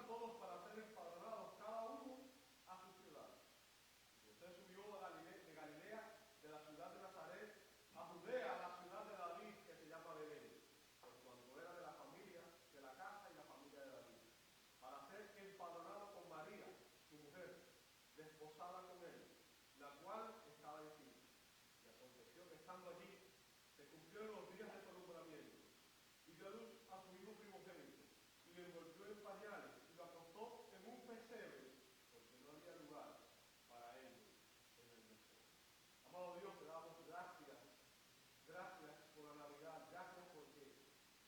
todos para ser empadronados, cada uno a su ciudad. José subió de Galilea, de la ciudad de Nazaret, a Judea, a la ciudad de David, que se llama Belén, por cuanto era de la familia, de la casa y la familia de David, para ser empadronado con María, su mujer, desposada con él, la cual estaba encinta. Y aconteció que estando allí, se cumplieron los días de su alumbramiento, y dio a luz a su hijo primogénito, y lo envolvió en pañales, y lo acostó en un pesebre, porque no había lugar para él en el mesón. Amado Dios, te damos gracias, gracias por la Navidad, gracias porque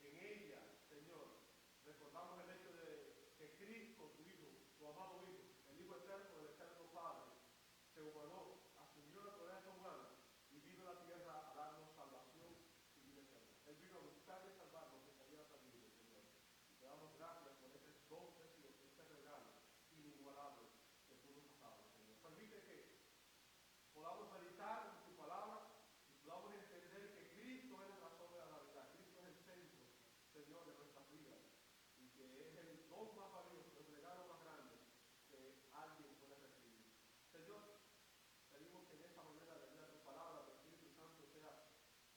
en ella, Señor, recordamos el hecho de que Cristo, tu Hijo, tu amado Hijo, el Hijo eterno del eterno Padre, se humanó, asumió la naturaleza humana y vino a la tierra a darnos salvación y vida eterna. Él vino a buscar y salvarnos que se había perdido, Señor. Y te damos gracias por ese don precioso, ese regalo inigualable que tú nos has dado, Señor. Permite que podamos meditar en tu palabra y podamos entender que Cristo es la razón de la Navidad. Cristo es el centro, Señor, de nuestras vidas y que es el don más valioso, el regalo más grande que alguien puede recibir. Señor, pedimos que en esta manera de leer tu palabra, el Espíritu Santo sea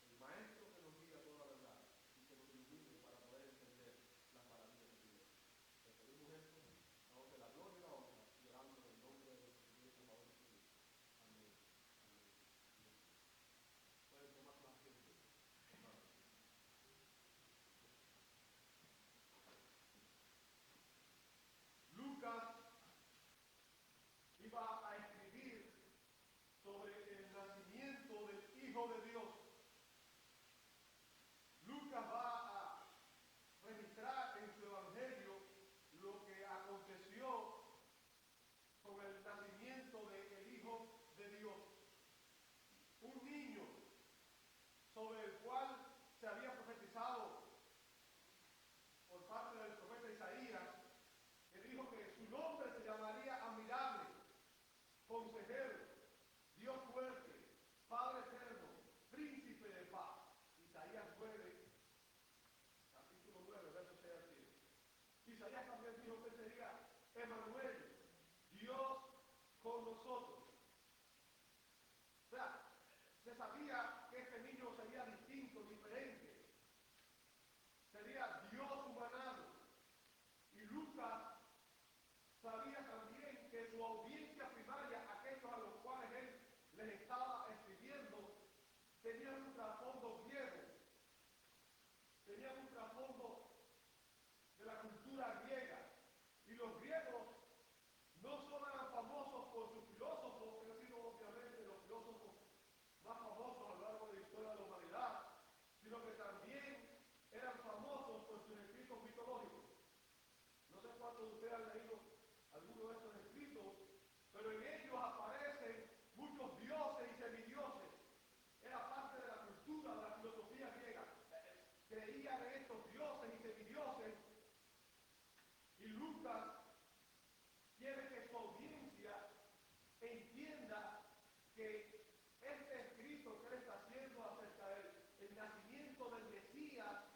el maestro que nos guía toda la verdad y que nos ilumine para poder entender las maravillas de Dios. Te pedimos esto, damos la gloria y la honra y oramos en el nombre de nuestro Señor y Salvador Jesucristo. Amén. Amén. Pueden tomar más tiempo. Lucas iba a escribir sobre el nacimiento del Hijo de Dios. Lucas va a registrar en su evangelio lo que aconteció con el nacimiento del Hijo de Dios. Un niño sobre el cual se había profetizado por parte del profeta Isaías, que dijo que su nombre se llamaría Admirable, Consejero, Dios fuerte, Padre eterno, Príncipe de paz. Isaías 9, capítulo 9, verso 6 al 7. Isaías también dijo que sería Emmanuel, Dios con nosotros. O sea, se sabía que este niño sería distinto, diferente. Sería Dios humanado. Y Lucas sabía también que su audiencia primaria, aquellos a los cuales él les estaba escribiendo, tenían un trasfondo griego, tenían un trasfondo de la cultura griega. Y los griegos no solo eran famosos por sus filósofos, que han sido obviamente los filósofos más famosos a lo largo de la historia de la humanidad, sino que también eran famosos por sus escritos mitológicos. No sé cuántos de ustedes han leído algunos de estos escritos, pero en ellos aparecen muchos dioses y semidioses. Era parte de la cultura, de la filosofía griega. Creían en estos dioses y semidioses. Y Lucas quiere que su audiencia entienda que este escrito que él está haciendo acerca del nacimiento del Mesías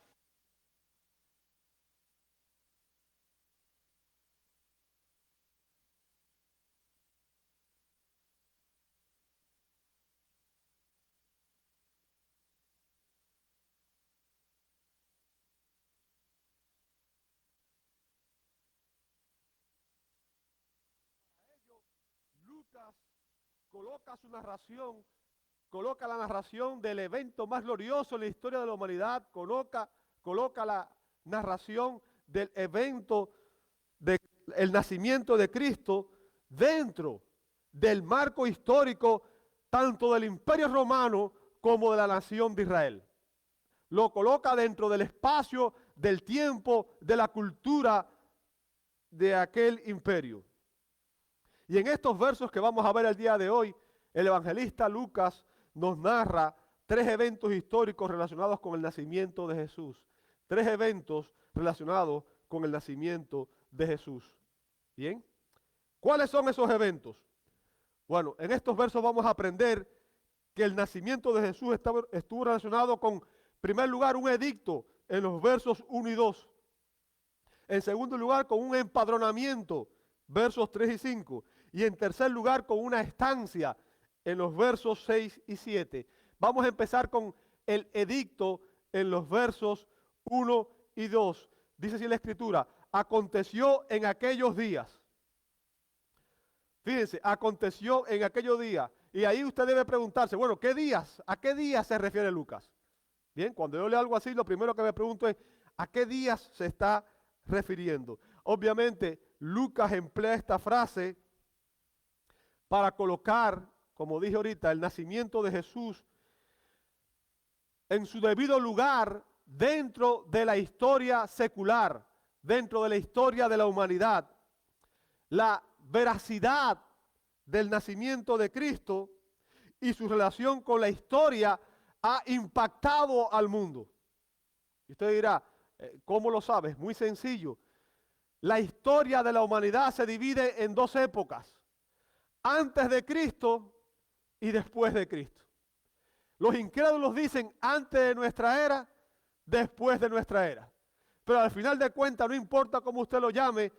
Lucas coloca la narración del evento más glorioso en la historia de la humanidad, coloca la narración del evento del nacimiento de Cristo dentro del marco histórico tanto del Imperio Romano como de la nación de Israel. Lo coloca dentro del espacio, del tiempo, de la cultura de aquel imperio. Y en estos versos que vamos a ver el día de hoy, el evangelista Lucas nos narra 3 eventos históricos relacionados con el nacimiento de Jesús. 3 eventos relacionados con el nacimiento de Jesús. ¿Bien? ¿Cuáles son esos eventos? Bueno, en estos versos vamos a aprender que el nacimiento de Jesús estuvo relacionado con, en primer lugar, un edicto en los versos 1 y 2. En segundo lugar, con un empadronamiento, versos 3 y 5. Y en tercer lugar, con una estancia, en los versos 6 y 7. Vamos a empezar con el edicto en los versos 1 y 2. Dice así la Escritura: aconteció en aquellos días. Fíjense, aconteció en aquellos días. Y ahí usted debe preguntarse, bueno, ¿qué días? ¿A qué días se refiere Lucas? Bien, cuando yo leo algo así, lo primero que me pregunto es, ¿a qué días se está refiriendo? Obviamente, Lucas emplea esta frase para colocar, como dije ahorita, el nacimiento de Jesús en su debido lugar dentro de la historia secular, dentro de la historia de la humanidad. La veracidad del nacimiento de Cristo y su relación con la historia ha impactado al mundo. Y usted dirá, ¿cómo lo sabes? Muy sencillo. La historia de la humanidad se divide en dos épocas: antes de Cristo y después de Cristo. Los incrédulos dicen antes de nuestra era, después de nuestra era. Pero al final de cuentas, no importa cómo usted lo llame,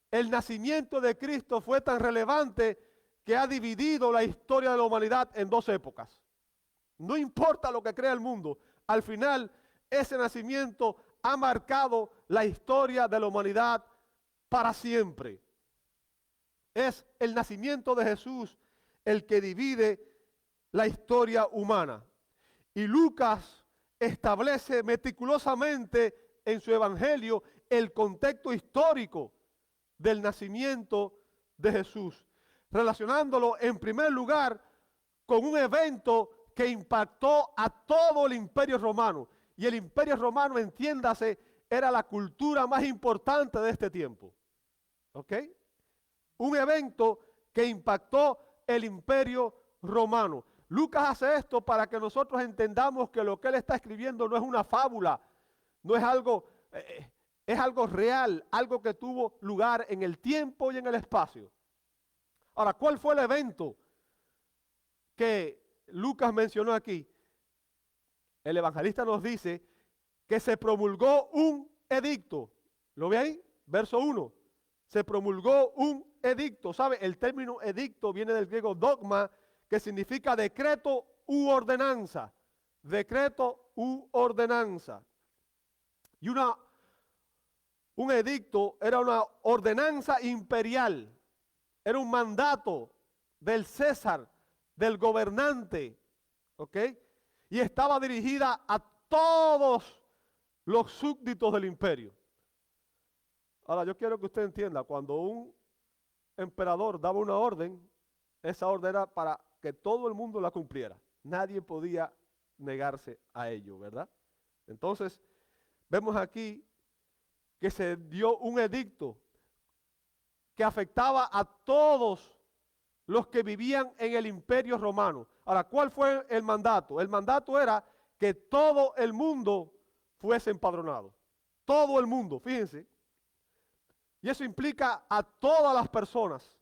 el nacimiento de Cristo fue tan relevante que ha dividido la historia de la humanidad en dos épocas. No importa lo que crea el mundo, al final ese nacimiento ha marcado la historia de la humanidad para siempre. Es el nacimiento de Jesús el que divide la historia humana. Y Lucas establece meticulosamente en su evangelio el contexto histórico del nacimiento de Jesús, relacionándolo en primer lugar con un evento que impactó a todo el Imperio Romano. Y el Imperio Romano, entiéndase, era la cultura más importante de este tiempo. ¿Ok? Un evento que impactó el Imperio Romano. Lucas hace esto para que nosotros entendamos que lo que él está escribiendo no es una fábula, no es algo, es algo real, algo que tuvo lugar en el tiempo y en el espacio. Ahora, ¿cuál fue el evento que Lucas mencionó aquí? El evangelista nos dice que se promulgó un edicto. ¿Lo ve ahí? Verso 1. Se promulgó un edicto. ¿Sabe? El término edicto viene del griego dogma, que significa decreto u ordenanza. Decreto u ordenanza. Y un edicto era una ordenanza imperial. Era un mandato del César, del gobernante. ¿Ok? Y estaba dirigida a todos los súbditos del imperio. Ahora, yo quiero que usted entienda, cuando un emperador daba una orden, esa orden era para que todo el mundo la cumpliera. Nadie podía negarse a ello, ¿verdad? Entonces, vemos aquí que se dio un edicto que afectaba a todos los que vivían en el Imperio Romano. Ahora, ¿cuál fue el mandato? El mandato era que todo el mundo fuese empadronado. Todo el mundo, fíjense. Y eso implica a todas las personas,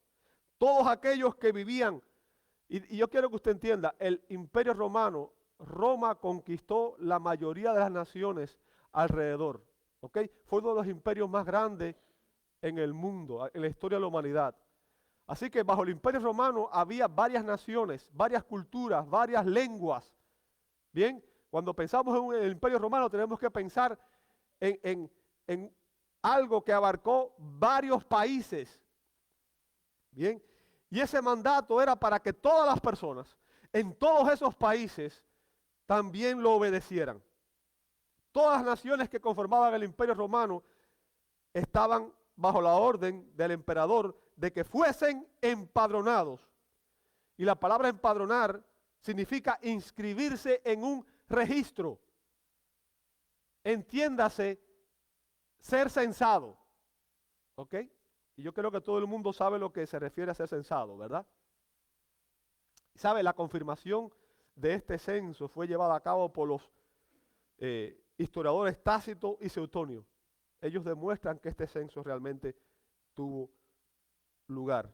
todos aquellos que vivían. Y yo quiero que usted entienda, el Imperio Romano, Roma conquistó la mayoría de las naciones alrededor. ¿Ok? Fue uno de los imperios más grandes en el mundo, en la historia de la humanidad. Así que bajo el Imperio Romano había varias naciones, varias culturas, varias lenguas. Bien, cuando pensamos en el Imperio Romano tenemos que pensar en algo que abarcó varios países. Bien, y ese mandato era para que todas las personas en todos esos países también lo obedecieran. Todas las naciones que conformaban el Imperio Romano estaban bajo la orden del emperador de que fuesen empadronados. Y la palabra empadronar significa inscribirse en un registro. Entiéndase, ser censado. ¿Ok? Y yo creo que todo el mundo sabe lo que se refiere a ser censado, ¿verdad? ¿Sabe? La confirmación de este censo fue llevada a cabo por los historiadores Tácito y Suetonio. Ellos demuestran que este censo realmente tuvo lugar.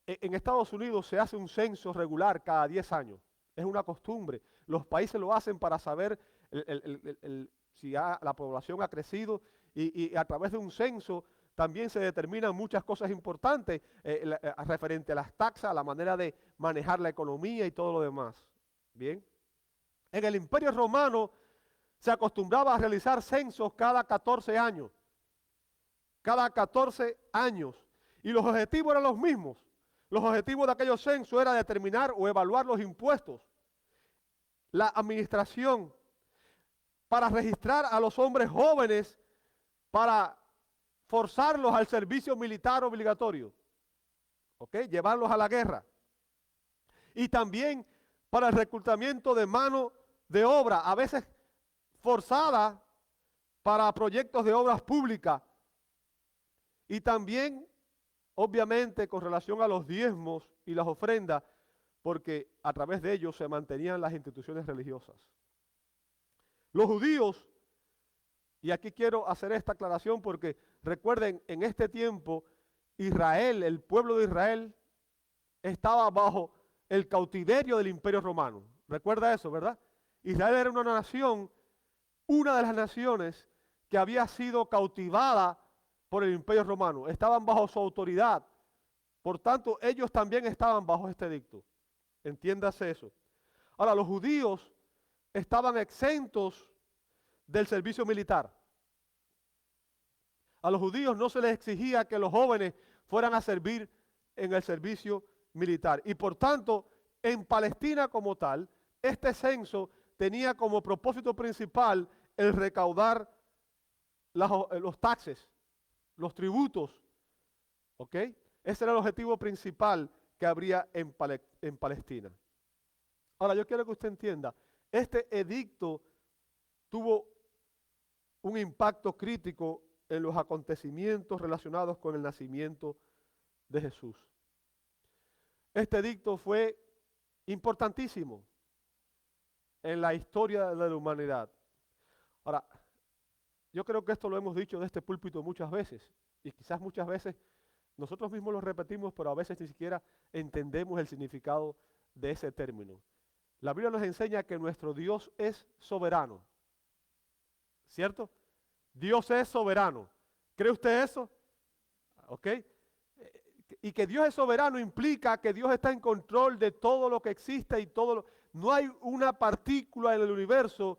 En Estados Unidos se hace un censo regular cada 10 años. Es una costumbre. Los países lo hacen para saber si la población ha crecido y a través de un censo también se determinan muchas cosas importantes referente a las taxas, a la manera de manejar la economía y todo lo demás. Bien. En el Imperio Romano se acostumbraba a realizar censos cada 14 años. Cada 14 años. Y los objetivos eran los mismos. Los objetivos de aquellos censos era determinar o evaluar los impuestos, la administración, para registrar a los hombres jóvenes, para forzarlos al servicio militar obligatorio, ¿ok? Llevarlos a la guerra. Y también para el reclutamiento de mano de obra, a veces forzada para proyectos de obras públicas. Y también, obviamente, con relación a los diezmos y las ofrendas, porque a través de ellos se mantenían las instituciones religiosas. Los judíos, y aquí quiero hacer esta aclaración porque recuerden, en este tiempo, Israel, el pueblo de Israel, estaba bajo el cautiverio del Imperio Romano. Recuerda eso, ¿verdad? Israel era una nación, una de las naciones que había sido cautivada por el Imperio Romano. Estaban bajo su autoridad. Por tanto, ellos también estaban bajo este edicto. Entiéndase eso. Ahora, los judíos estaban exentos del servicio militar. A los judíos no se les exigía que los jóvenes fueran a servir en el servicio militar. Y por tanto, en Palestina como tal, este censo tenía como propósito principal el recaudar los taxes, los tributos. ¿Ok? Ese era el objetivo principal que habría en Palestina. Ahora, yo quiero que usted entienda, este edicto tuvo un impacto crítico en los acontecimientos relacionados con el nacimiento de Jesús. Este edicto fue importantísimo en la historia de la humanidad. Ahora, yo creo que esto lo hemos dicho de este púlpito muchas veces, y quizás muchas veces nosotros mismos lo repetimos, pero a veces ni siquiera entendemos el significado de ese término. La Biblia nos enseña que nuestro Dios es soberano, ¿cierto? Dios es soberano. ¿Cree usted eso? ¿Ok? Y que Dios es soberano implica que Dios está en control de todo lo que existe y no hay una partícula en el universo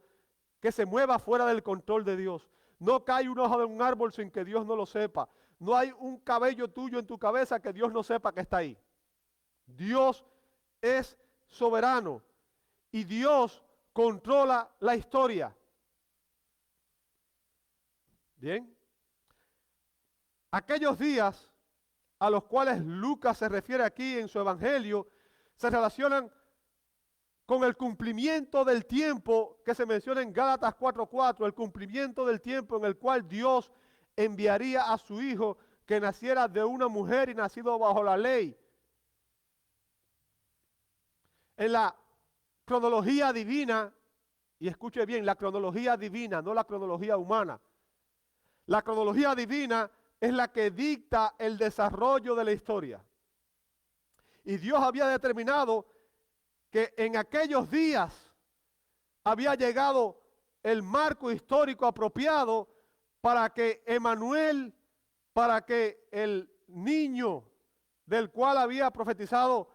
que se mueva fuera del control de Dios. No cae una hoja de un árbol sin que Dios no lo sepa. No hay un cabello tuyo en tu cabeza que Dios no sepa que está ahí. Dios es soberano y Dios controla la historia. Bien. Aquellos días a los cuales Lucas se refiere aquí en su evangelio se relacionan con el cumplimiento del tiempo que se menciona en Gálatas 4:4, el cumplimiento del tiempo en el cual Dios enviaría a su Hijo que naciera de una mujer y nacido bajo la ley. En la cronología divina, y escuche bien, la cronología divina, no la cronología humana. La cronología divina es la que dicta el desarrollo de la historia. Y Dios había determinado que en aquellos días había llegado el marco histórico apropiado para que Emanuel, para que el niño del cual había profetizado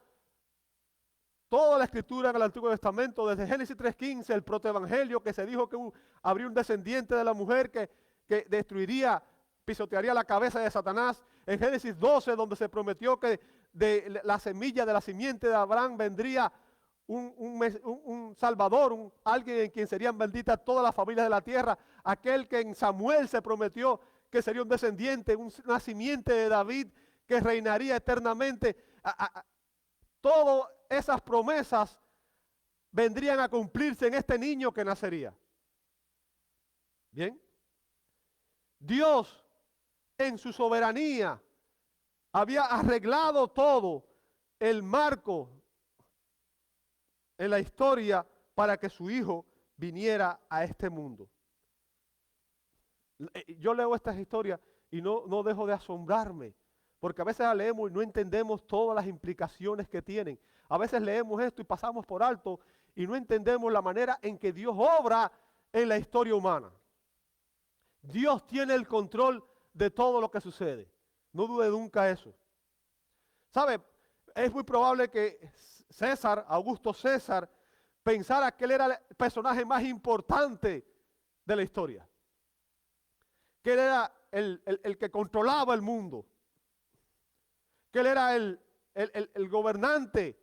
toda la escritura en el Antiguo Testamento, desde Génesis 3:15, el protoevangelio, que se dijo que habría un descendiente de la mujer que destruiría, pisotearía la cabeza de Satanás. En Génesis 12, donde se prometió que de la semilla, de la simiente de Abraham vendría un Salvador, alguien en quien serían benditas todas las familias de la tierra. Aquel que en Samuel se prometió que sería un descendiente, una simiente de David que reinaría eternamente. Todas esas promesas vendrían a cumplirse en este niño que nacería. Bien. Dios, en su soberanía, había arreglado todo el marco en la historia para que su Hijo viniera a este mundo. Yo leo estas historias y no dejo de asombrarme, porque a veces la leemos y no entendemos todas las implicaciones que tienen. A veces leemos esto y pasamos por alto y no entendemos la manera en que Dios obra en la historia humana. Dios tiene el control de todo lo que sucede. No dude nunca eso. ¿Sabe? Es muy probable que César, Augusto César, pensara que él era el personaje más importante de la historia. Que él era el que controlaba el mundo. Que él era el gobernante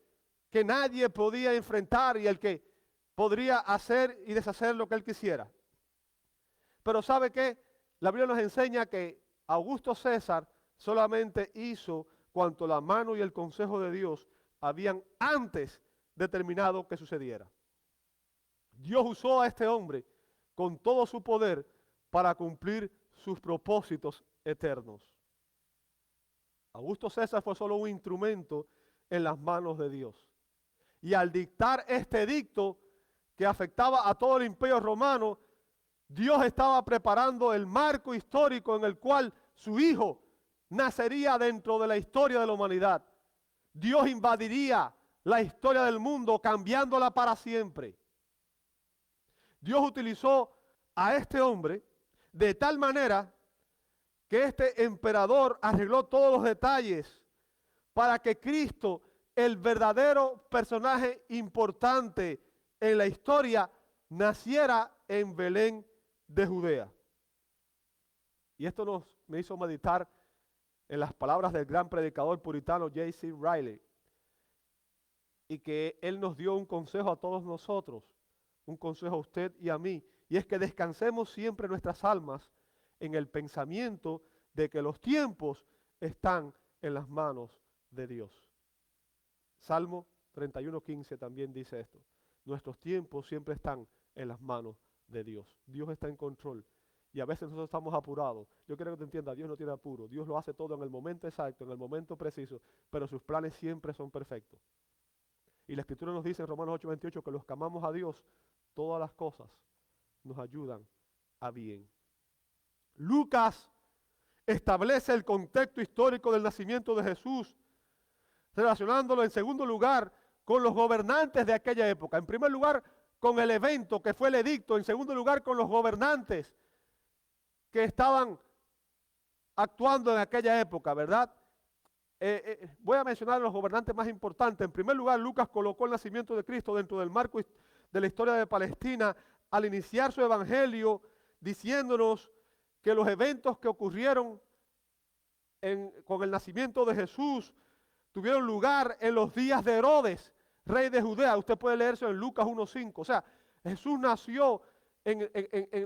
que nadie podía enfrentar y el que podría hacer y deshacer lo que él quisiera. Pero ¿sabe qué? La Biblia nos enseña que Augusto César solamente hizo cuanto la mano y el consejo de Dios habían antes determinado que sucediera. Dios usó a este hombre con todo su poder para cumplir sus propósitos eternos. Augusto César fue solo un instrumento en las manos de Dios. Y al dictar este edicto que afectaba a todo el imperio romano, Dios estaba preparando el marco histórico en el cual su hijo nacería dentro de la historia de la humanidad. Dios invadiría la historia del mundo, cambiándola para siempre. Dios utilizó a este hombre de tal manera que este emperador arregló todos los detalles para que Cristo, el verdadero personaje importante en la historia, naciera en Belén de Judea. Y esto me hizo meditar en las palabras del gran predicador puritano J.C. Riley, y que él nos dio un consejo a todos nosotros, un consejo a usted y a mí, y es que descansemos siempre nuestras almas en el pensamiento de que los tiempos están en las manos de Dios. Salmo 31:15 también dice esto: nuestros tiempos siempre están en las manos de Dios. Dios está en control. Y a veces nosotros estamos apurados. Yo quiero que te entiendas, Dios no tiene apuro. Dios lo hace todo en el momento exacto, en el momento preciso, pero sus planes siempre son perfectos. Y la Escritura nos dice en Romanos 8:28 que los que amamos a Dios, todas las cosas nos ayudan a bien. Lucas establece el contexto histórico del nacimiento de Jesús, relacionándolo en segundo lugar con los gobernantes de aquella época. En primer lugar, con el evento que fue el edicto. En segundo lugar, con los gobernantes que estaban actuando en aquella época, ¿verdad? Voy a mencionar a los gobernantes más importantes. En primer lugar, Lucas colocó el nacimiento de Cristo dentro del marco de la historia de Palestina al iniciar su evangelio, diciéndonos que los eventos que ocurrieron con el nacimiento de Jesús tuvieron lugar en los días de Herodes, rey de Judea. Usted puede leer eso en Lucas 1:5. O sea, Jesús nació en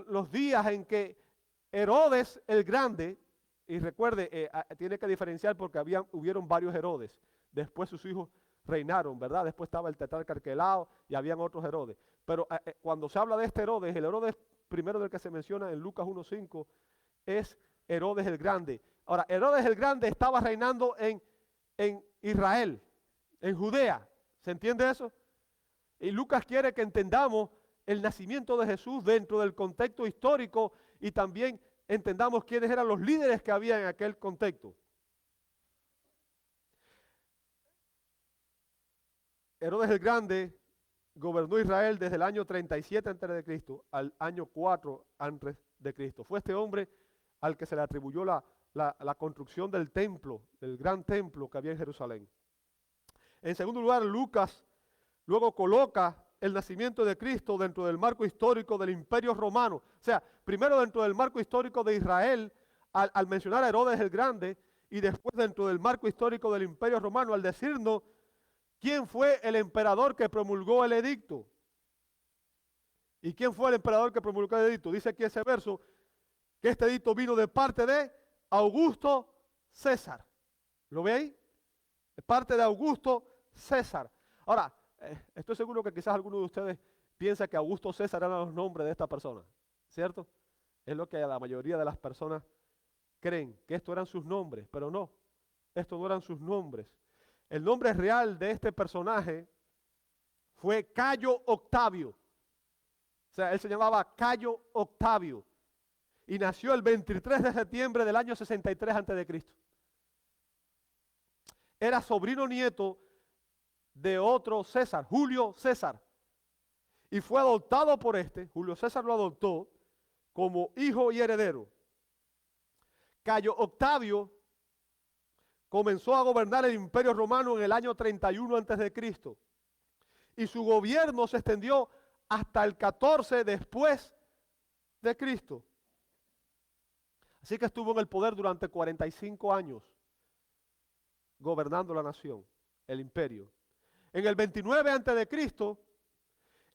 los días en que Herodes el Grande, y recuerde, tiene que diferenciar porque hubieron varios Herodes. Después sus hijos reinaron, ¿verdad? Después estaba el tetrarca Arquelao y habían otros Herodes. Pero cuando se habla de este Herodes, el Herodes primero del que se menciona en Lucas 1:5 es Herodes el Grande. Ahora, Herodes el Grande estaba reinando en Israel, en Judea. ¿Se entiende eso? Y Lucas quiere que entendamos el nacimiento de Jesús dentro del contexto histórico y también entendamos quiénes eran los líderes que había en aquel contexto. Herodes el Grande gobernó Israel desde el año 37 a.C. al año 4 a.C. Fue este hombre al que se le atribuyó la construcción del templo, del gran templo que había en Jerusalén. En segundo lugar, Lucas luego coloca el nacimiento de Cristo dentro del marco histórico del Imperio Romano. O sea, primero dentro del marco histórico de Israel, al mencionar a Herodes el Grande, y después dentro del marco histórico del Imperio Romano, al decirnos quién fue el emperador que promulgó el edicto. ¿Y quién fue el emperador que promulgó el edicto? Dice aquí ese verso que este edicto vino de parte de Augusto César. ¿Lo ve ahí? De parte de Augusto César. Ahora, estoy seguro que quizás alguno de ustedes piensa que Augusto César eran los nombres de esta persona, ¿cierto? Es lo que la mayoría de las personas creen, que estos eran sus nombres, pero no, estos no eran sus nombres. El nombre real de este personaje fue Cayo Octavio. O sea, él se llamaba Cayo Octavio y nació el 23 de septiembre del año 63 a.C. Era sobrino nieto de otro César, Julio César, y fue adoptado por Julio César lo adoptó como hijo y heredero. Cayo Octavio comenzó a gobernar el Imperio Romano en el año 31 a.C. y su gobierno se extendió hasta el 14 después de Cristo. Así que estuvo en el poder durante 45 años, gobernando la nación, el imperio. En el 29 a.C.,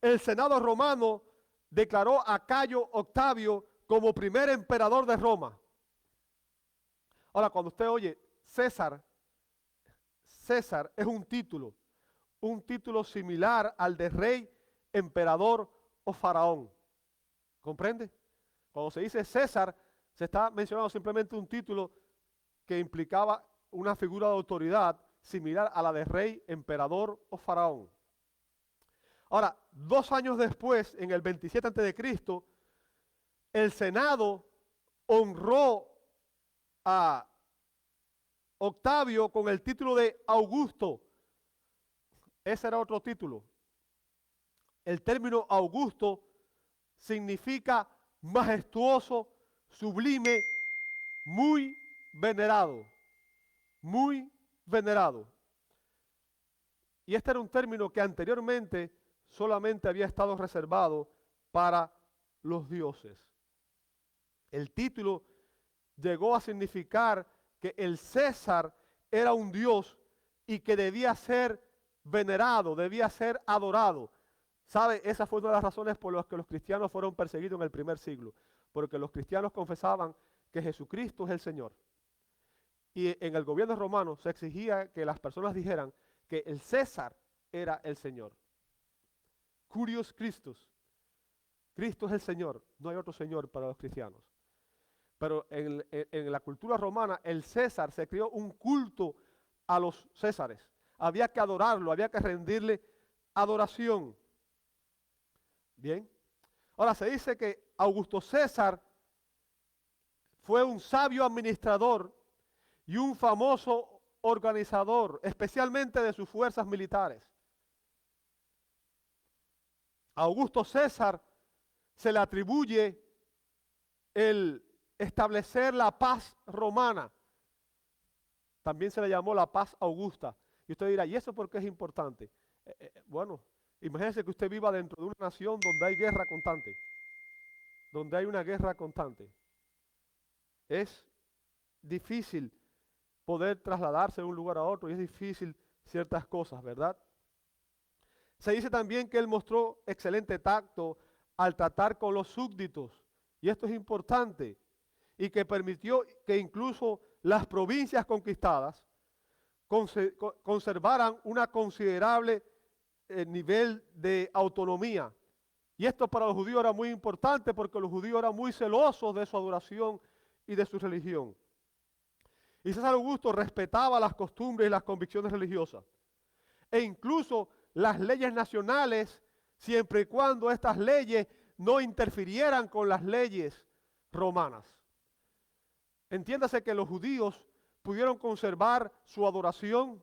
el Senado romano declaró a Cayo Octavio como primer emperador de Roma. Ahora, cuando usted oye César, César es un título similar al de rey, emperador o faraón. ¿Comprende? Cuando se dice César, se está mencionando simplemente un título que implicaba una figura de autoridad similar a la de rey, emperador o faraón. Ahora, 2 años después, en el 27 a.C., el Senado honró a Octavio con el título de Augusto. Ese era otro título. El término Augusto significa majestuoso, sublime, muy venerado. Muy venerado. Y este era un término que anteriormente solamente había estado reservado para los dioses. El título llegó a significar que el César era un dios y que debía ser venerado, debía ser adorado. ¿Sabe? Esa fue una de las razones por las que los cristianos fueron perseguidos en el primer siglo, porque los cristianos confesaban que Jesucristo es el Señor. Y en el gobierno romano se exigía que las personas dijeran que el César era el Señor. Curios Christus. Cristo es el Señor, no hay otro Señor para los cristianos. Pero en la cultura romana, el César se creó un culto a los Césares. Había que adorarlo, había que rendirle adoración. Bien. Ahora se dice que Augusto César fue un sabio administrador y un famoso organizador, especialmente de sus fuerzas militares. A Augusto César se le atribuye el establecer la paz romana. También se le llamó la paz augusta. Y usted dirá, ¿y eso por qué es importante? Bueno, imagínese que usted viva dentro de una nación donde hay guerra constante. Donde hay una guerra constante. Es difícil poder trasladarse de un lugar a otro y es difícil ciertas cosas, ¿verdad? Se dice también que él mostró excelente tacto al tratar con los súbditos. Y esto es importante. Y que permitió que incluso las provincias conquistadas conservaran una considerable nivel de autonomía. Y esto para los judíos era muy importante porque los judíos eran muy celosos de su adoración y de su religión. Y César Augusto respetaba las costumbres y las convicciones religiosas. E incluso las leyes nacionales, siempre y cuando estas leyes no interfirieran con las leyes romanas. Entiéndase que los judíos pudieron conservar su adoración,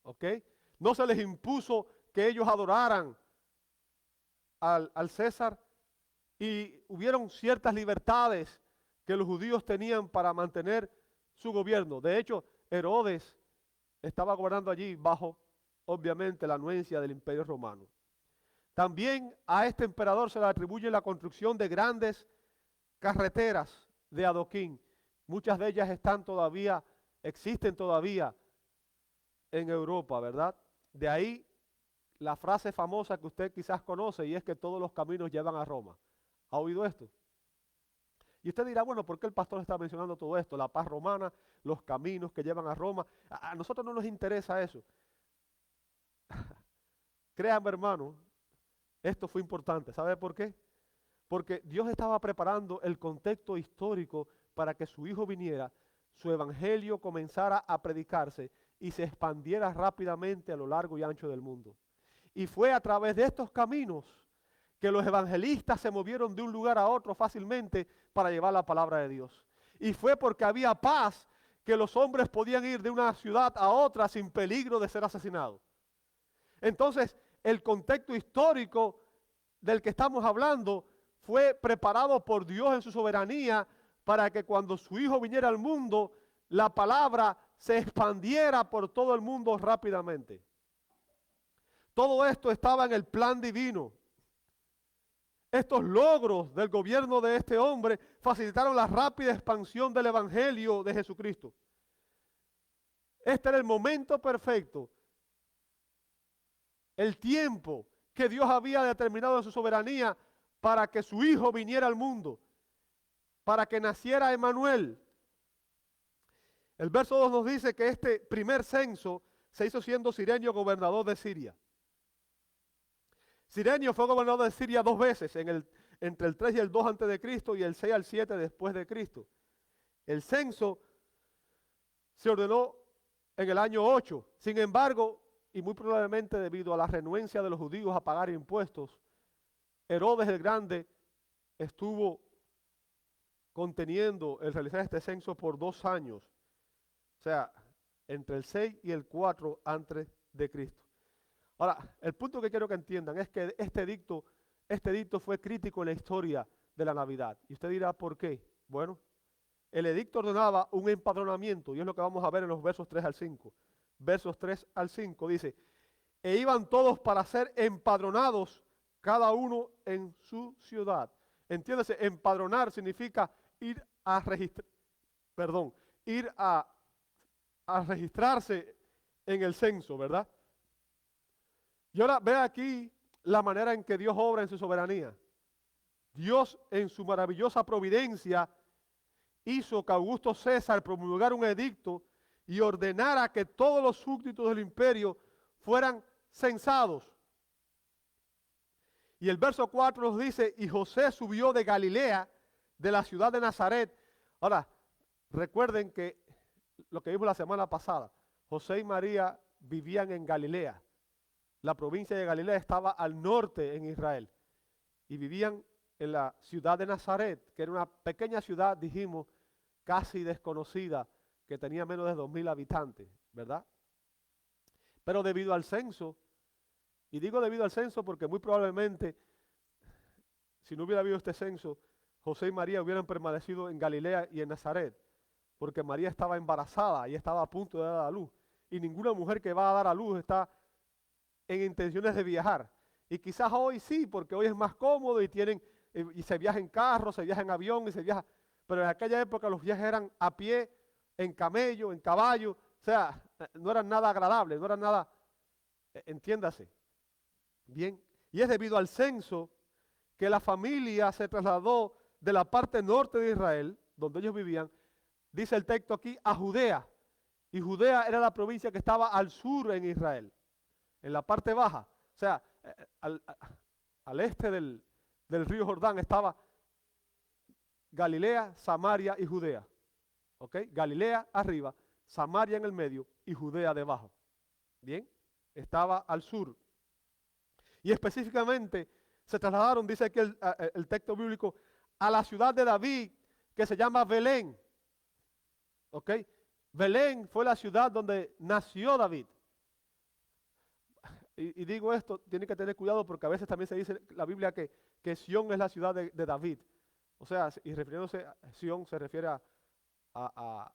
¿ok? No se les impuso que ellos adoraran al César y hubieron ciertas libertades que los judíos tenían para mantener su gobierno. De hecho, Herodes estaba gobernando allí bajo, obviamente, la anuencia del Imperio Romano. También a este emperador se le atribuye la construcción de grandes carreteras de adoquín. Muchas de ellas existen todavía en Europa, ¿verdad? De ahí la frase famosa que usted quizás conoce y es que todos los caminos llevan a Roma. ¿Ha oído esto? Y usted dirá, bueno, ¿por qué el pastor está mencionando todo esto? La paz romana, los caminos que llevan a Roma. A nosotros no nos interesa eso. Créanme, hermano, esto fue importante. ¿Sabe por qué? Porque Dios estaba preparando el contexto histórico para que su Hijo viniera, su evangelio comenzara a predicarse y se expandiera rápidamente a lo largo y ancho del mundo. Y fue a través de estos caminos que los evangelistas se movieron de un lugar a otro fácilmente para llevar la palabra de Dios. Y fue porque había paz que los hombres podían ir de una ciudad a otra sin peligro de ser asesinados. Entonces, el contexto histórico del que estamos hablando fue preparado por Dios en su soberanía para que cuando su Hijo viniera al mundo, la palabra se expandiera por todo el mundo rápidamente. Todo esto estaba en el plan divino. Estos logros del gobierno de este hombre facilitaron la rápida expansión del Evangelio de Jesucristo. Este era el momento perfecto, el tiempo que Dios había determinado en su soberanía para que su Hijo viniera al mundo, para que naciera Emmanuel. El verso 2 nos dice que este primer censo se hizo siendo Cirenio gobernador de Siria. Cirenio fue gobernador de Siria 2 veces, entre el 3 y el 2 antes de Cristo y el 6 al 7 después de Cristo. El censo se ordenó en el año 8. Sin embargo, y muy probablemente debido a la renuencia de los judíos a pagar impuestos, Herodes el Grande estuvo conteniendo el realizar este censo por 2 años. O sea, entre el 6 y el 4 antes de Cristo. Ahora, el punto que quiero que entiendan es que este edicto fue crítico en la historia de la Navidad. Y usted dirá, ¿por qué? Bueno, el edicto ordenaba un empadronamiento, y es lo que vamos a ver en los versos 3 al 5. Versos 3 al 5 dice, e iban todos para ser empadronados, cada uno en su ciudad. Entiéndase, empadronar significa ir a registrarse en el censo, ¿verdad? Y ahora ve aquí la manera en que Dios obra en su soberanía. Dios en su maravillosa providencia hizo que Augusto César promulgara un edicto y ordenara que todos los súbditos del imperio fueran censados. Y el verso 4 nos dice, y José subió de Galilea, de la ciudad de Nazaret. Ahora, recuerden que lo que vimos la semana pasada, José y María vivían en Galilea. La provincia de Galilea estaba al norte en Israel y vivían en la ciudad de Nazaret, que era una pequeña ciudad, dijimos, casi desconocida, que tenía menos de 2,000 habitantes, ¿verdad? Pero debido al censo, y digo debido al censo porque muy probablemente, si no hubiera habido este censo, José y María hubieran permanecido en Galilea y en Nazaret, porque María estaba embarazada y estaba a punto de dar a luz, y ninguna mujer que va a dar a luz está en intenciones de viajar. Y quizás hoy sí, porque hoy es más cómodo y se viaja en carro, se viaja en avión y se viaja. Pero en aquella época los viajes eran a pie, en camello, en caballo. O sea, no eran nada agradables, no eran nada, entiéndase. Bien, y es debido al censo que la familia se trasladó de la parte norte de Israel, donde ellos vivían, dice el texto aquí, a Judea. Y Judea era la provincia que estaba al sur en Israel, en la parte baja. O sea, al este del río Jordán estaba Galilea, Samaria y Judea. ¿Ok? Galilea arriba, Samaria en el medio y Judea debajo. Bien, estaba al sur. Y específicamente se trasladaron, dice aquí el texto bíblico, a la ciudad de David, que se llama Belén. ¿Ok? Belén fue la ciudad donde nació David. Y digo esto, tienen que tener cuidado porque a veces también se dice en la Biblia que Sión es la ciudad de David. O sea, y refiriéndose a Sión se refiere a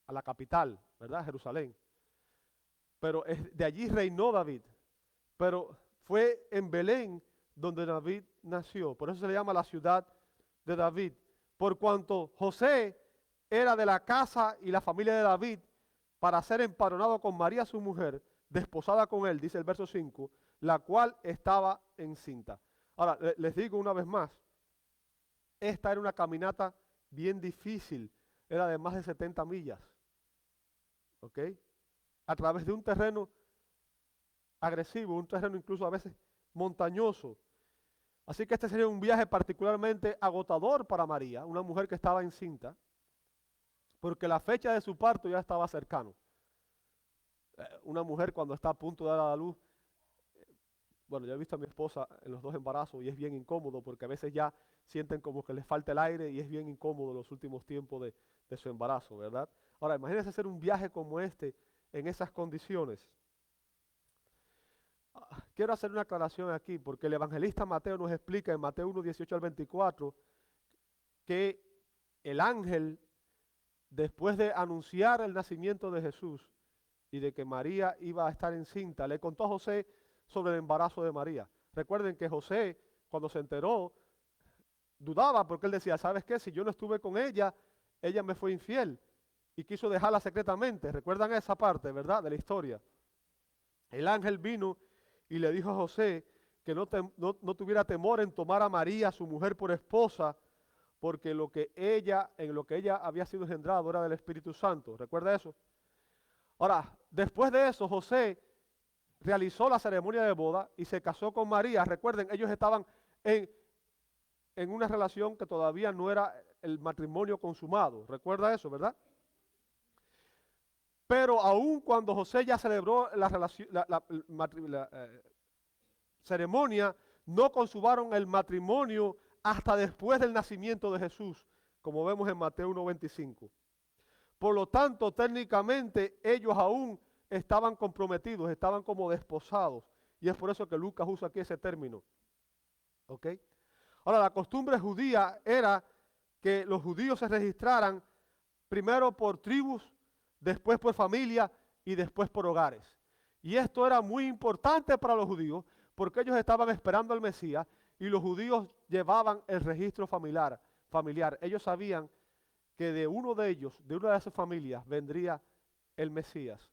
la capital, ¿verdad? Jerusalén. Pero de allí reinó David. Pero fue en Belén donde David nació. Por eso se le llama la ciudad de David. Por cuanto José era de la casa y la familia de David, para ser empadronado con María su mujer, desposada con él, dice el verso 5, la cual estaba encinta. Ahora, les digo una vez más, esta era una caminata bien difícil, era de más de 70 millas, ¿ok? A través de un terreno agresivo, un terreno incluso a veces montañoso. Así que este sería un viaje particularmente agotador para María, una mujer que estaba encinta, porque la fecha de su parto ya estaba cercano. Una mujer cuando está a punto de dar a la luz, bueno, yo he visto a mi esposa en los 2 embarazos y es bien incómodo porque a veces ya sienten como que les falta el aire y es bien incómodo los últimos tiempos de su embarazo, ¿verdad? Ahora, imagínense hacer un viaje como este en esas condiciones. Quiero hacer una aclaración aquí, porque el evangelista Mateo nos explica en Mateo 1, 18 al 24, que el ángel, después de anunciar el nacimiento de Jesús y de que María iba a estar encinta, le contó a José sobre el embarazo de María. Recuerden que José, cuando se enteró, dudaba porque él decía, ¿sabes qué? Si yo no estuve con ella, ella me fue infiel y quiso dejarla secretamente. ¿Recuerdan esa parte, verdad, de la historia? El ángel vino y le dijo a José que no tuviera temor en tomar a María, su mujer, por esposa, porque en lo que ella había sido engendrado era del Espíritu Santo. ¿Recuerda eso? Ahora, después de eso, José realizó la ceremonia de boda y se casó con María. Recuerden, ellos estaban en una relación que todavía no era el matrimonio consumado. ¿Recuerda eso, verdad? Pero aún cuando José ya celebró la ceremonia, no consumaron el matrimonio hasta después del nacimiento de Jesús, como vemos en Mateo 1:25. Por lo tanto, técnicamente ellos aún estaban comprometidos, estaban como desposados. Y es por eso que Lucas usa aquí ese término. ¿Ok? Ahora, la costumbre judía era que los judíos se registraran primero por tribus, después por familia y después por hogares. Y esto era muy importante para los judíos porque ellos estaban esperando al Mesías y los judíos llevaban el registro familiar. Ellos sabían que de uno de ellos, de una de esas familias, vendría el Mesías.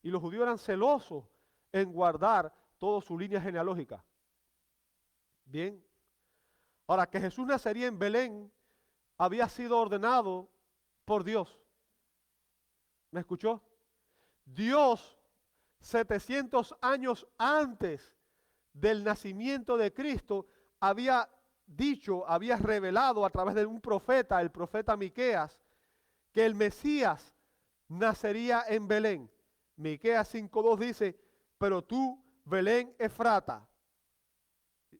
Y los judíos eran celosos en guardar toda su línea genealógica. Bien. Ahora, que Jesús nacería en Belén había sido ordenado por Dios. ¿Me escuchó? Dios, 700 años antes del nacimiento de Cristo, había dicho, había revelado a través de un profeta, el profeta Miqueas, que el Mesías nacería en Belén. Miqueas 5:2 dice, pero tú, Belén Efrata.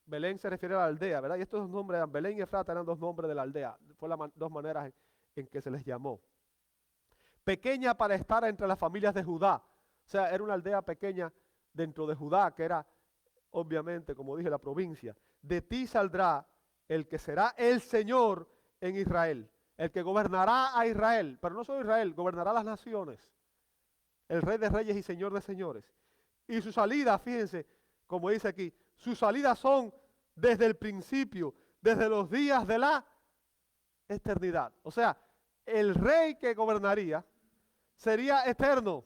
Belén se refiere a la aldea, ¿verdad? Y estos dos nombres, Belén y Efrata, eran dos nombres de la aldea. Fue las dos maneras en que se les llamó. Pequeña para estar entre las familias de Judá. O sea, era una aldea pequeña dentro de Judá, que era, obviamente, como dije, la provincia. De ti saldrá el que será el Señor en Israel, el que gobernará a Israel, pero no solo Israel, gobernará las naciones, el Rey de Reyes y Señor de Señores. Y su salida, fíjense, como dice aquí, sus salidas son desde el principio, desde los días de la eternidad. O sea, el rey que gobernaría sería eterno.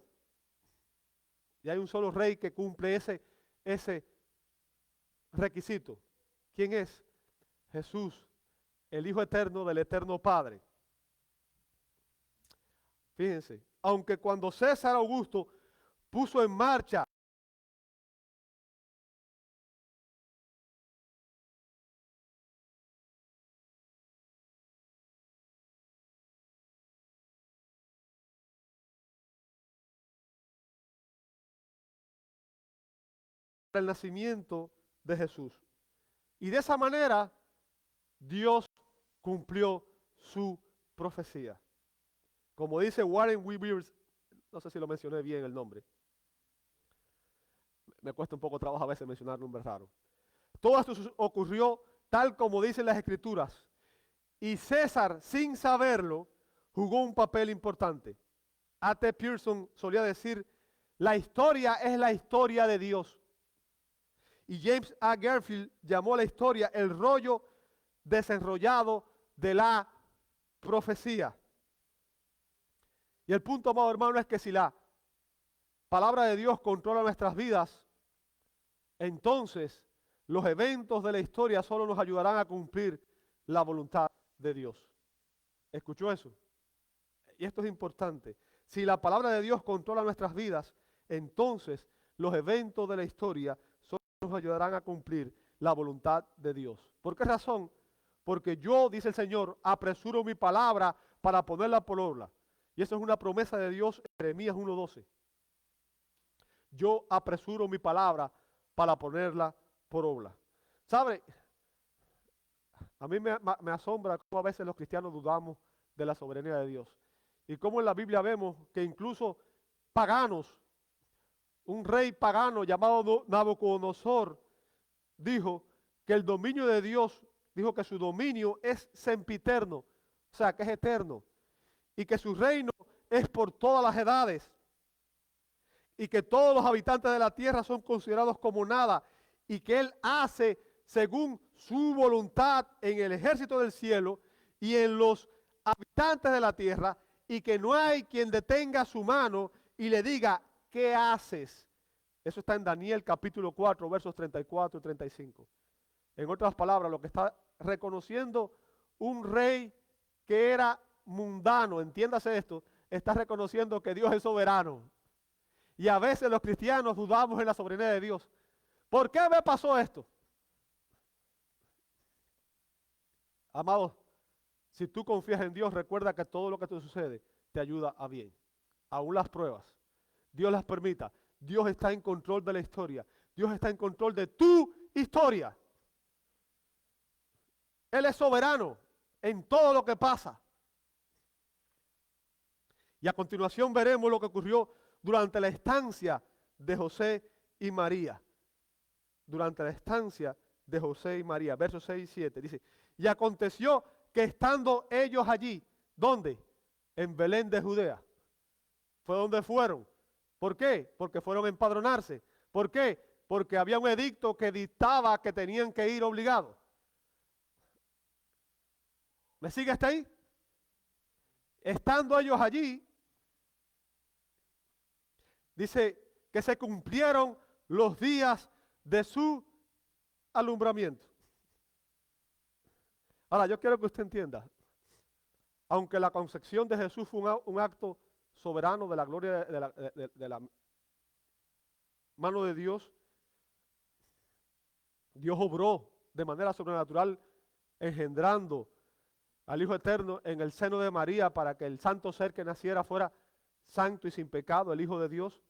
Y hay un solo rey que cumple ese requisito. ¿Quién es? Jesús, el Hijo eterno del eterno Padre. Fíjense, aunque cuando César Augusto puso en marcha el nacimiento de Jesús. Y de esa manera, Dios cumplió su profecía. Como dice Warren Wiersbe, no sé si lo mencioné bien el nombre. Me cuesta un poco trabajo a veces mencionar nombres raros. Todo esto ocurrió tal como dicen las Escrituras. Y César, sin saberlo, jugó un papel importante. A.T. Pierson solía decir, la historia es la historia de Dios. Y James A. Garfield llamó a la historia el rollo desenrollado de la profecía. Y el punto, amado hermano, es que si la palabra de Dios controla nuestras vidas, entonces los eventos de la historia solo nos ayudarán a cumplir la voluntad de Dios. ¿Escuchó eso? Y esto es importante. Si la palabra de Dios controla nuestras vidas, entonces los eventos de la historia solo nos ayudarán a cumplir la voluntad de Dios. ¿Por qué razón? Porque yo, dice el Señor, apresuro mi palabra para ponerla por obra. Y eso es una promesa de Dios en Jeremías 1:12. Yo apresuro mi palabra para ponerla por obra. ¿Sabe? A mí me asombra cómo a veces los cristianos dudamos de la soberanía de Dios. Y cómo en la Biblia vemos que incluso paganos un rey pagano llamado Nabucodonosor, dijo que el dominio de Dios, dijo que su dominio es sempiterno, o sea, que es eterno, y que su reino es por todas las edades, y que todos los habitantes de la tierra son considerados como nada, y que Él hace según su voluntad en el ejército del cielo y en los habitantes de la tierra, y que no hay quien detenga su mano y le diga, ¿qué haces? Eso está en Daniel capítulo 4, versos 34 y 35. En otras palabras, lo que está reconociendo un rey que era mundano, entiéndase esto, está reconociendo que Dios es soberano. Y a veces los cristianos dudamos en la soberanía de Dios. ¿Por qué me pasó esto? Amados, si tú confías en Dios, recuerda que todo lo que te sucede te ayuda a bien. Aún las pruebas, Dios las permita. Dios está en control de la historia. Dios está en control de tu historia. Él es soberano en todo lo que pasa. Y a continuación veremos lo que ocurrió durante la estancia de José y María. Durante la estancia de José y María. Versos 6 y 7. Dice, y aconteció que estando ellos allí, ¿dónde? En Belén de Judea. Fue donde fueron. ¿Por qué? Porque fueron a empadronarse. ¿Por qué? Porque había un edicto que dictaba que tenían que ir obligados. ¿Me sigue hasta ahí? Estando ellos allí, dice que se cumplieron los días de su alumbramiento. Ahora, yo quiero que usted entienda, aunque la concepción de Jesús fue un acto soberano de la gloria de la mano de Dios, Dios obró de manera sobrenatural engendrando al Hijo Eterno en el seno de María para que el santo ser que naciera fuera santo y sin pecado, el Hijo de Dios.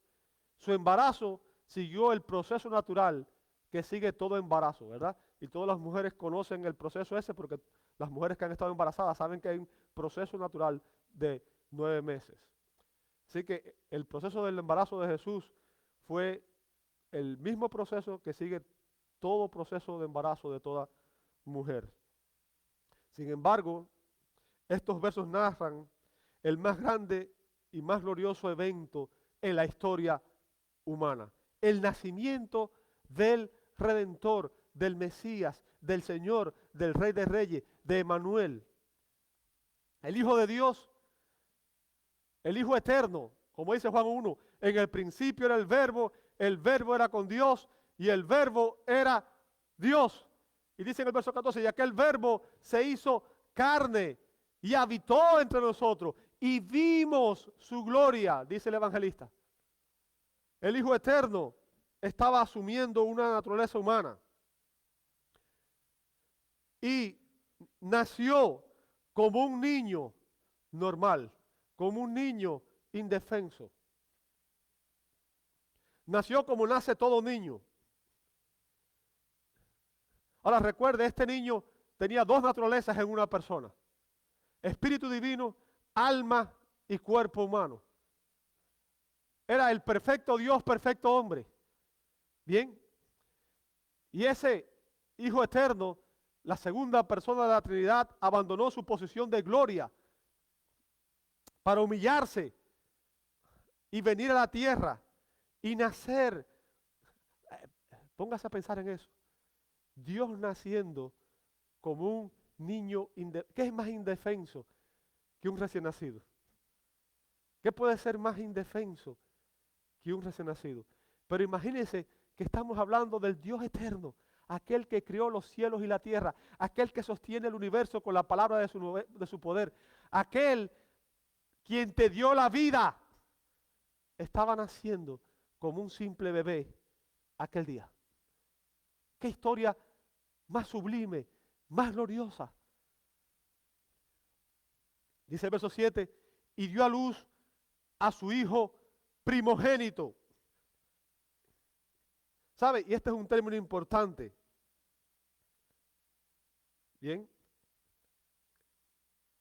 Su embarazo siguió el proceso natural que sigue todo embarazo, ¿verdad? Y todas las mujeres conocen el proceso ese porque las mujeres que han estado embarazadas saben que hay un proceso natural de 9 meses. Así que el proceso del embarazo de Jesús fue el mismo proceso que sigue todo proceso de embarazo de toda mujer. Sin embargo, estos versos narran el más grande y más glorioso evento en la historia humana. El nacimiento del Redentor, del Mesías, del Señor, del Rey de Reyes, de Emmanuel. El Hijo de Dios, el Hijo Eterno, como dice Juan 1, en el principio era el Verbo era con Dios y el Verbo era Dios. Y dice en el verso 14, y aquel Verbo se hizo carne y habitó entre nosotros y vimos su gloria, dice el evangelista. El Hijo Eterno estaba asumiendo una naturaleza humana y nació como un niño normal, como un niño indefenso. Nació como nace todo niño. Ahora recuerde, este niño tenía dos naturalezas en una persona. Espíritu divino, alma y cuerpo humano. Era el perfecto Dios, perfecto hombre. Bien. Y ese Hijo Eterno, la segunda persona de la Trinidad, abandonó su posición de gloria para humillarse y venir a la tierra y nacer. Póngase a pensar en eso. Dios naciendo como un niño, ¿qué es más indefenso que un recién nacido? ¿Qué puede ser más indefenso que un recién nacido? Pero imagínense que estamos hablando del Dios eterno, aquel que creó los cielos y la tierra, aquel que sostiene el universo con la palabra de su poder, aquel quien te dio la vida, estaba naciendo como un simple bebé aquel día. ¿Qué historia más sublime, más gloriosa? Dice el verso 7, y dio a luz a su hijo primogénito. ¿Sabe? Y este es un término importante. Bien.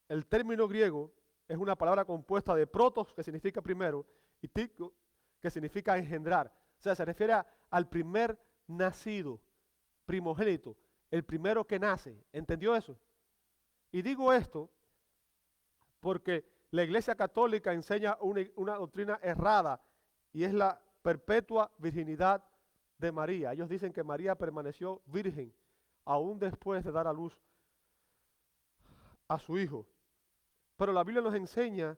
El término griego es una palabra compuesta de protos, que significa primero, y tikos, que significa engendrar. O sea, se refiere al primer nacido, primogénito, el primero que nace. ¿Entendió eso? Y digo esto porque la Iglesia Católica enseña una doctrina errada y es la perpetua virginidad de María. Ellos dicen que María permaneció virgen aún después de dar a luz a su hijo. Pero la Biblia nos enseña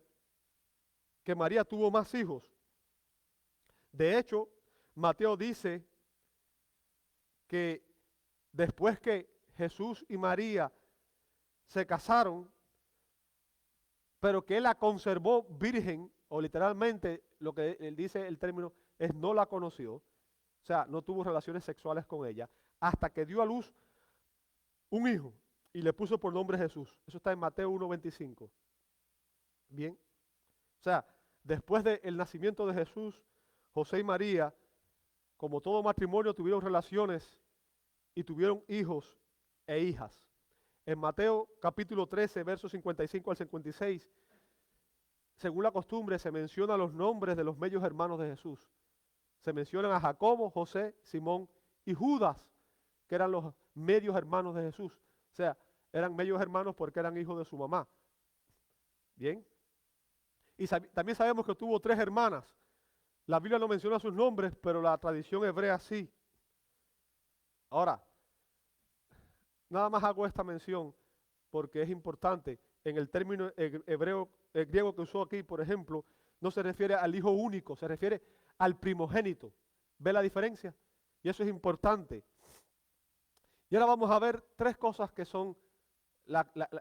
que María tuvo más hijos. De hecho, Mateo dice que después que Jesús y María se casaron, pero que él la conservó virgen, o literalmente lo que él dice el término es no la conoció, o sea, no tuvo relaciones sexuales con ella, hasta que dio a luz un hijo y le puso por nombre Jesús. Eso está en Mateo 1:25. Bien, o sea, después del nacimiento de Jesús, José y María, como todo matrimonio, tuvieron relaciones y tuvieron hijos e hijas. En Mateo capítulo 13, versos 55 al 56, según la costumbre, se mencionan los nombres de los medios hermanos de Jesús. Se mencionan a Jacobo, José, Simón y Judas, que eran los medios hermanos de Jesús. O sea, eran medios hermanos porque eran hijos de su mamá. Bien. Y también sabemos que tuvo 3 hermanas. La Biblia no menciona sus nombres, pero la tradición hebrea sí. Ahora, nada más hago esta mención porque es importante. En el término hebreo, el griego que usó aquí, por ejemplo, no se refiere al hijo único, se refiere al primogénito. ¿Ve la diferencia? Y eso es importante. Y ahora vamos a ver 3 cosas que son,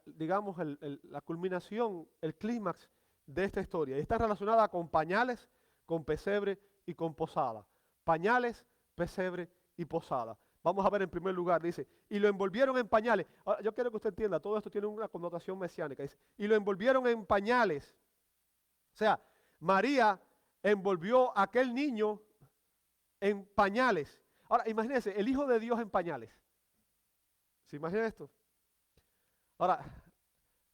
digamos, la culminación, el clímax de esta historia. Y está relacionada con pañales, con pesebre y con posada. Pañales, pesebre y posada. Vamos a ver en primer lugar, dice, y lo envolvieron en pañales. Ahora, yo quiero que usted entienda, todo esto tiene una connotación mesiánica. Dice, y lo envolvieron en pañales. O sea, María envolvió a aquel niño en pañales. Ahora, imagínense, el Hijo de Dios en pañales. ¿Se imagina esto? Ahora,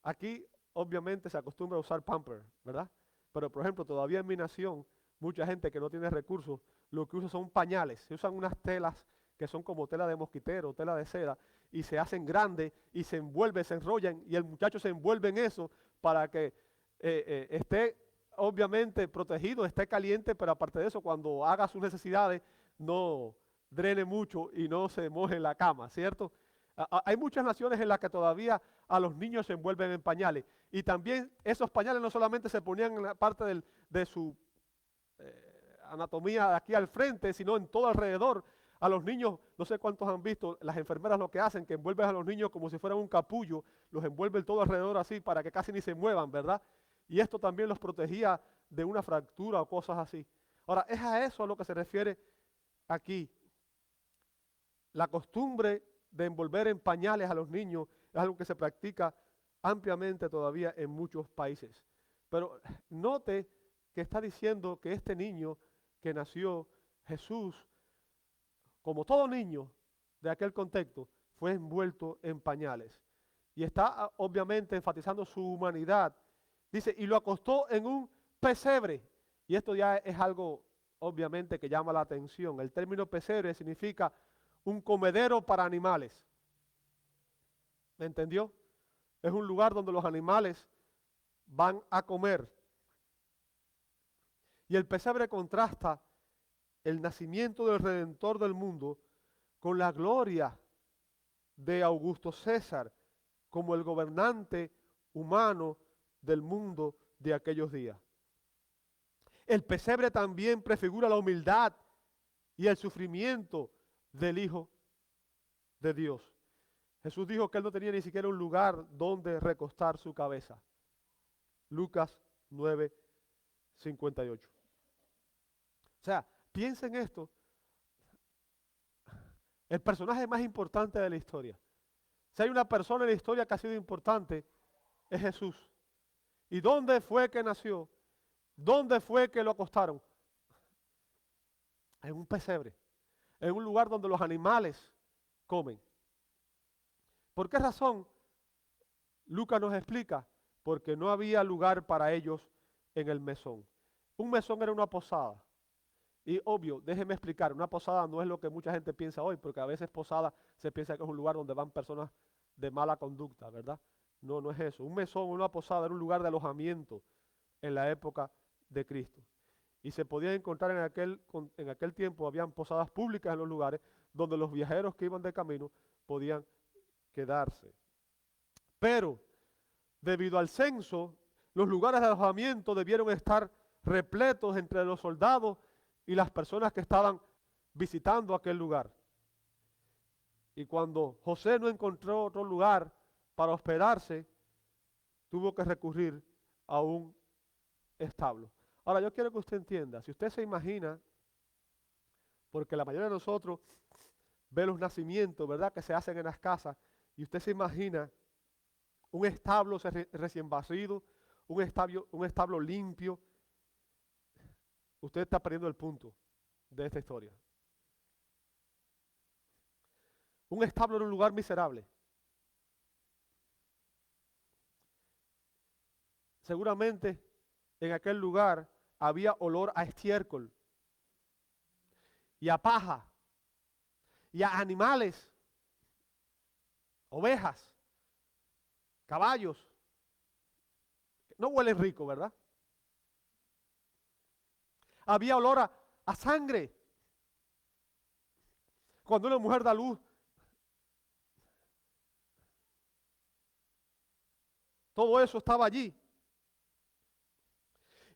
aquí obviamente se acostumbra a usar pamper, ¿verdad? Pero, por ejemplo, todavía en mi nación, mucha gente que no tiene recursos, lo que usa son pañales. Se usan unas telas que son como tela de mosquitero, tela de seda, y se hacen grandes y se envuelven, se enrollan, y el muchacho se envuelve en eso para que esté obviamente protegido, esté caliente, pero aparte de eso, cuando haga sus necesidades, no drene mucho y no se moje en la cama, ¿cierto? Hay muchas naciones en las que todavía a los niños se envuelven en pañales, y también esos pañales no solamente se ponían en la parte de su anatomía aquí al frente, sino en todo alrededor. A los niños, no sé cuántos han visto, las enfermeras lo que hacen, que envuelven a los niños como si fueran un capullo, los envuelven todo alrededor así para que casi ni se muevan, ¿verdad? Y esto también los protegía de una fractura o cosas así. Ahora, es a eso a lo que se refiere aquí. La costumbre de envolver en pañales a los niños es algo que se practica ampliamente todavía en muchos países. Pero note que está diciendo que este niño que nació, Jesús, como todo niño de aquel contexto, fue envuelto en pañales. Y está obviamente enfatizando su humanidad. Dice, y lo acostó en un pesebre. Y esto ya es algo obviamente que llama la atención. El término pesebre significa un comedero para animales. ¿Me entendió? Es un lugar donde los animales van a comer. Y el pesebre contrasta el nacimiento del Redentor del mundo con la gloria de Augusto César como el gobernante humano del mundo de aquellos días. El pesebre también prefigura la humildad y el sufrimiento del Hijo de Dios. Jesús dijo que él no tenía ni siquiera un lugar donde recostar su cabeza. Lucas 9:58. O sea, piensen esto. El personaje más importante de la historia. Si hay una persona en la historia que ha sido importante, es Jesús. ¿Y dónde fue que nació? ¿Dónde fue que lo acostaron? En un pesebre. En un lugar donde los animales comen. ¿Por qué razón? Lucas nos explica. Porque no había lugar para ellos en el mesón. Un mesón era una posada. Y obvio, déjeme explicar, una posada no es lo que mucha gente piensa hoy, porque a veces posada se piensa que es un lugar donde van personas de mala conducta, ¿verdad? No, no es eso. Un mesón, una posada era un lugar de alojamiento en la época de Cristo. Y se podía encontrar en aquel tiempo, habían posadas públicas en los lugares donde los viajeros que iban de camino podían quedarse. Pero, debido al censo, los lugares de alojamiento debieron estar repletos entre los soldados y las personas que estaban visitando aquel lugar. Y cuando José no encontró otro lugar para hospedarse, tuvo que recurrir a un establo. Ahora, yo quiero que usted entienda, si usted se imagina, porque la mayoría de nosotros ve los nacimientos, ¿verdad?, que se hacen en las casas, y usted se imagina un establo recién barrido, un establo limpio, usted está perdiendo el punto de esta historia. Un establo era un lugar miserable. Seguramente en aquel lugar había olor a estiércol y a paja y a animales, ovejas, caballos. No huelen rico, ¿verdad? Había olor a sangre. Cuando una mujer da luz, todo eso estaba allí.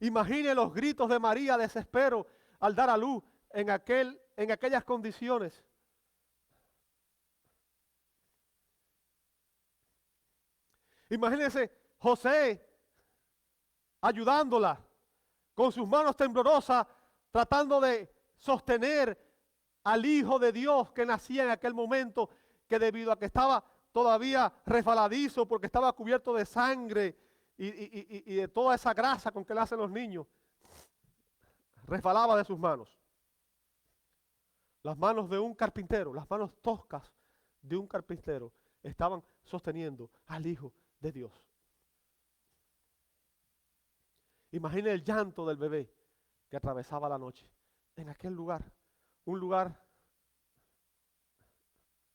Imagine los gritos de María de desespero al dar a luz en aquellas condiciones. Imagínense José ayudándola con sus manos temblorosas, tratando de sostener al Hijo de Dios que nacía en aquel momento, que debido a que estaba todavía resbaladizo porque estaba cubierto de sangre y de toda esa grasa con que nacen los niños, resbalaba de sus manos. Las manos de un carpintero, las manos toscas de un carpintero estaban sosteniendo al Hijo de Dios. Imagine el llanto del bebé que atravesaba la noche en aquel lugar, un lugar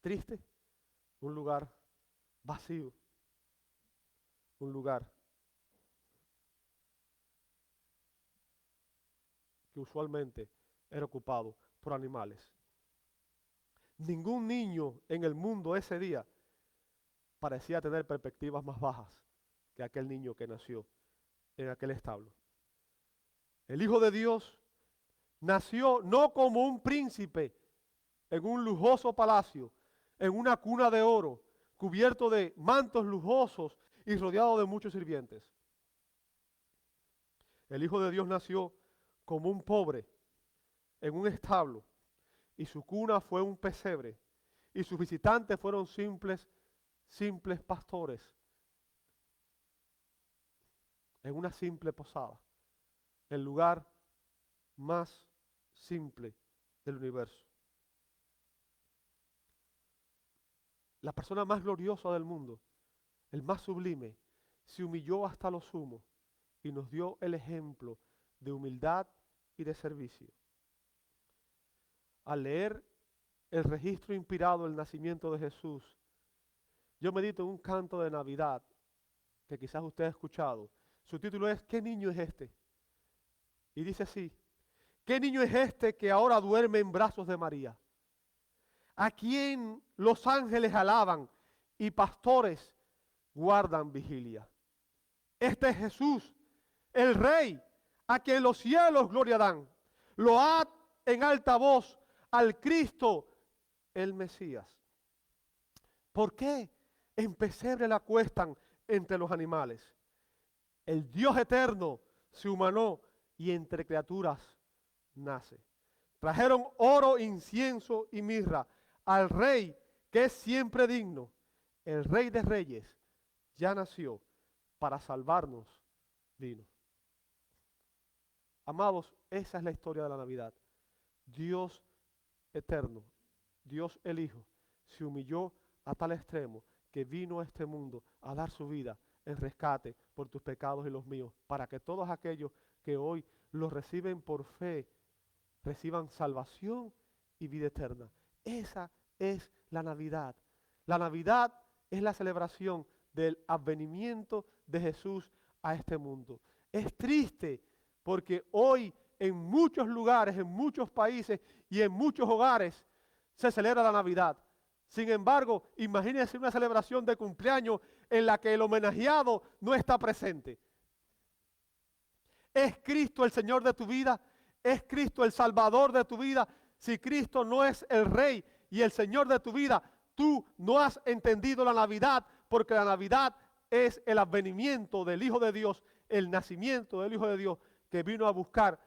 triste, un lugar vacío, un lugar que usualmente era ocupado por animales. Ningún niño en el mundo ese día parecía tener perspectivas más bajas que aquel niño que nació en aquel establo. El Hijo de Dios nació no como un príncipe en un lujoso palacio, en una cuna de oro, cubierto de mantos lujosos y rodeado de muchos sirvientes. El Hijo de Dios nació como un pobre en un establo, y su cuna fue un pesebre, y sus visitantes fueron simples pastores en una simple posada, el lugar más simple del universo. La persona más gloriosa del mundo, el más sublime, se humilló hasta lo sumo y nos dio el ejemplo de humildad y de servicio. Al leer el registro inspirado del nacimiento de Jesús, yo medito en un canto de Navidad que quizás usted ha escuchado. Su título es ¿Qué niño es este? Y dice así: ¿qué niño es este que ahora duerme en brazos de María? A quien los ángeles alaban y pastores guardan vigilia. Este es Jesús, el Rey, a quien los cielos gloria dan. Load en alta voz al Cristo, el Mesías. ¿Por qué en pesebre la acuestan entre los animales? El Dios eterno se humanó y entre criaturas nace. Trajeron oro, incienso y mirra al Rey que es siempre digno. El Rey de Reyes ya nació, para salvarnos vino. Amados, esa es la historia de la Navidad. Dios eterno, Dios el Hijo, se humilló a tal extremo que vino a este mundo a dar su vida en rescate por tus pecados y los míos, para que todos aquellos que hoy los reciben por fe reciban salvación y vida eterna. Esa es la Navidad. La Navidad es la celebración del advenimiento de Jesús a este mundo. Es triste porque hoy en muchos lugares, en muchos países y en muchos hogares se celebra la Navidad. Sin embargo, imagínense una celebración de cumpleaños en la que el homenajeado no está presente. ¿Es Cristo el Señor de tu vida? ¿Es Cristo el Salvador de tu vida? Si Cristo no es el Rey y el Señor de tu vida, tú no has entendido la Navidad, porque la Navidad es el advenimiento del Hijo de Dios, el nacimiento del Hijo de Dios que vino a buscar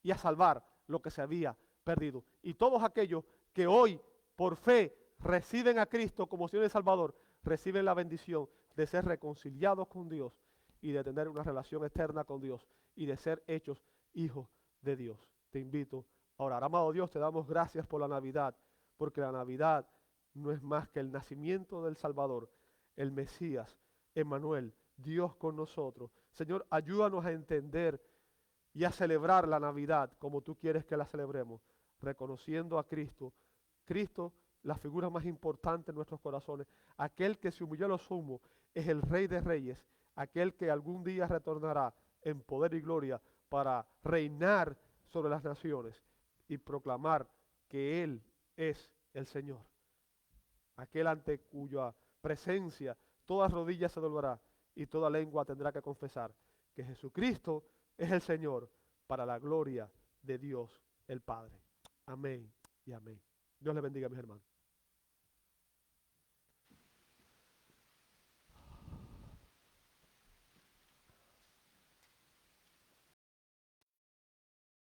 y a salvar lo que se había perdido. Y todos aquellos que hoy por fe reciben a Cristo como Señor y Salvador, reciben la bendición de ser reconciliados con Dios y de tener una relación eterna con Dios y de ser hechos hijos de Dios. Te invito a orar. Amado Dios, te damos gracias por la Navidad, porque la Navidad no es más que el nacimiento del Salvador, el Mesías, Emmanuel, Dios con nosotros. Señor, ayúdanos a entender y a celebrar la Navidad como tú quieres que la celebremos, reconociendo a Cristo. Cristo, la figura más importante en nuestros corazones, aquel que se humilló a lo sumo, es el Rey de Reyes, aquel que algún día retornará en poder y gloria para reinar sobre las naciones y proclamar que Él es el Señor. Aquel ante cuya presencia toda rodilla se doblará y toda lengua tendrá que confesar que Jesucristo es el Señor, para la gloria de Dios el Padre. Amén y amén. Dios les bendiga, mis hermanos.